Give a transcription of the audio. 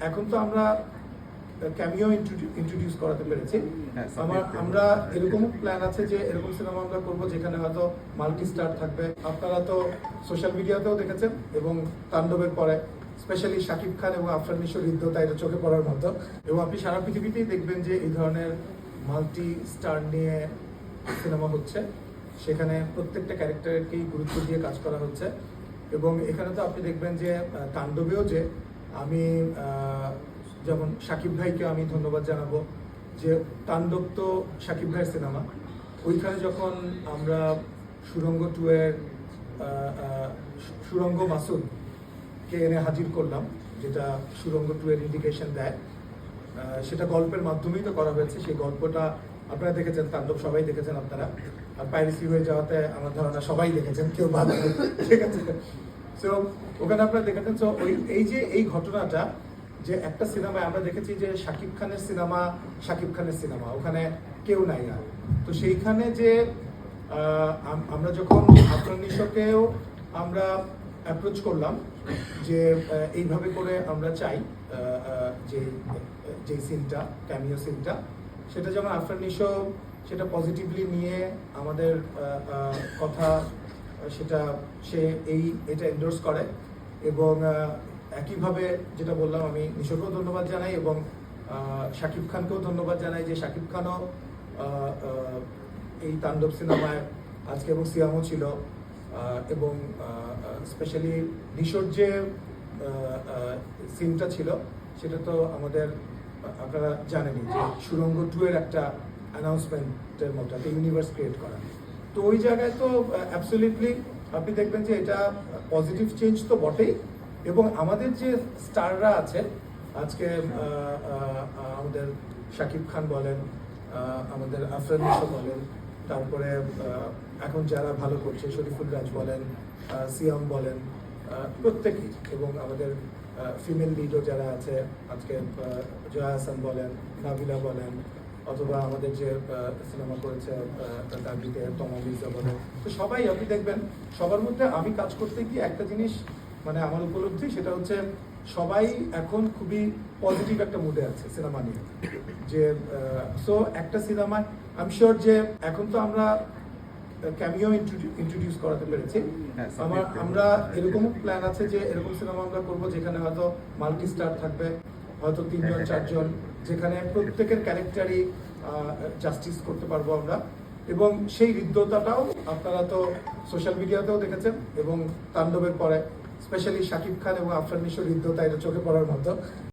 এখন তো আমরা ক্যামিও ইন্ট্রোডিউস করাতে পেরেছি। আমরা এরকম প্ল্যান আছে যে এরকম সিনেমা আমরা করবো যেখানে হয়তো মাল্টি স্টার থাকবে। আপনারা তো সোশ্যাল মিডিয়াতেও দেখেছেন এবং তাণ্ডবের পরে স্পেশালি শাকিব খান এবং আফরান নিশোর হৃদ্যতা এটা চোখে পড়ার মতো, এবং আপনি সারা পৃথিবীতেই দেখবেন যে এই ধরনের মাল্টি স্টার নিয়ে সিনেমা হচ্ছে, সেখানে প্রত্যেকটা ক্যারেক্টারকেই গুরুত্ব দিয়ে কাজ করা হচ্ছে। এবং এখানে তো আপনি দেখবেন যে তাণ্ডবেও যে আমি যেমন শাকিব ভাইকে আমি ধন্যবাদ জানাবো যে তাণ্ডব তো শাকিব ভাইয়ের সিনেমা। ওইখানে যখন আমরা সুরঙ্গ 2 এর সুরঙ্গ মাসুদকে এনে হাজির করলাম, যেটা সুরঙ্গ 2 এর ইন্ডিকেশন দেয়, সেটা গল্পের মাধ্যমেই তো করা হয়েছে। সেই গল্পটা আপনারা দেখেছেন, তাণ্ডব সবাই দেখেছেন আপনারা, আর পাইরেসি হয়ে যাওয়াতে আমার ধারণা সবাই দেখেছেন, কেউ বাদ নেই, ঠিক আছে। সো ওখানে আপনারা দেখেছেন। সো এই ঘটনাটা যে একটা সিনেমায় আমরা দেখেছি যে শাকিব খানের সিনেমা ওখানে কেউ নাই আর। তো সেইখানে যে আমরা যখন আফরান নিশোকেও আমরা অ্যাপ্রোচ করলাম যে এইভাবে করে আমরা চাই যে সিনটা, ক্যামিও সিনটা, সেটা যেমন আফরান নিশো সেটা পজিটিভলি নিয়ে আমাদের কথা সেটা এটা এন্ডোর্স করে। এবং একইভাবে যেটা বললাম, আমি নিশোকেও ধন্যবাদ জানাই এবং শাকিব খানকেও ধন্যবাদ জানাই যে শাকিব খানও এই তাণ্ডব সিনেমায় আজকে, এবং সিয়ামও ছিল। এবং স্পেশালি নিশোর যে সিনটা ছিল সেটা তো আমাদের, আপনারা জানেনই যে সুরঙ্গ 2 এর একটা অ্যানাউন্সমেন্টের মতো একটা ইউনিভার্স ক্রিয়েট করা। তো ওই জায়গায় তো অ্যাবসলিউটলি আপনি দেখবেন যে এটা পজিটিভ চেঞ্জ তো বটেই। এবং আমাদের যে স্টাররা আছে আজকে, আমাদের শাকিব খান বলেন, আমাদের আফরান নিশো বলেন, তারপরে এখন যারা ভালো করছে শরীফুল রাজ বলেন, সিয়াম বলেন, প্রত্যেকেই, এবং আমাদের ফিমেল লিডও যারা আছে আজকে, জয়া হাসান বলেন, নাবিলা বলেন, অথবা আমাদের যে সিনেমা করেছে দাবিতে তমা মির্জা বলেন, তো সবাই আপনি দেখবেন সবার মধ্যে আমি কাজ করতে গিয়ে একটা জিনিস মানে আমার উপলব্ধি, সেটা হচ্ছে সবাই এখন খুবই পজিটিভ একটা মুডে আছে সিনেমা নিয়ে। যে সো একটা সিনেমা আমি শিওর যে এখন তো আমরা ক্যামিও ইন্ট্রোডিউস করাতে পেরেছি। আমরা এরকম প্ল্যান আছে যে এরকম সিনেমা আমরা করবো যেখানে হয়তো মাল্টি স্টার থাকবে, হয়তো 3 জন 4 জন, যেখানে প্রত্যেকের ক্যারেক্টারই জাস্টিস করতে পারবো আমরা। এবং সেই হৃদ্যতাটাও আপনারা তো সোশ্যাল মিডিয়াতেও দেখেছেন, এবং তাণ্ডবের পরে স্পেশালি শাকিব খান এবং আফরান নিশোর হৃদ্যতা এটা চোখে পড়ার মতো।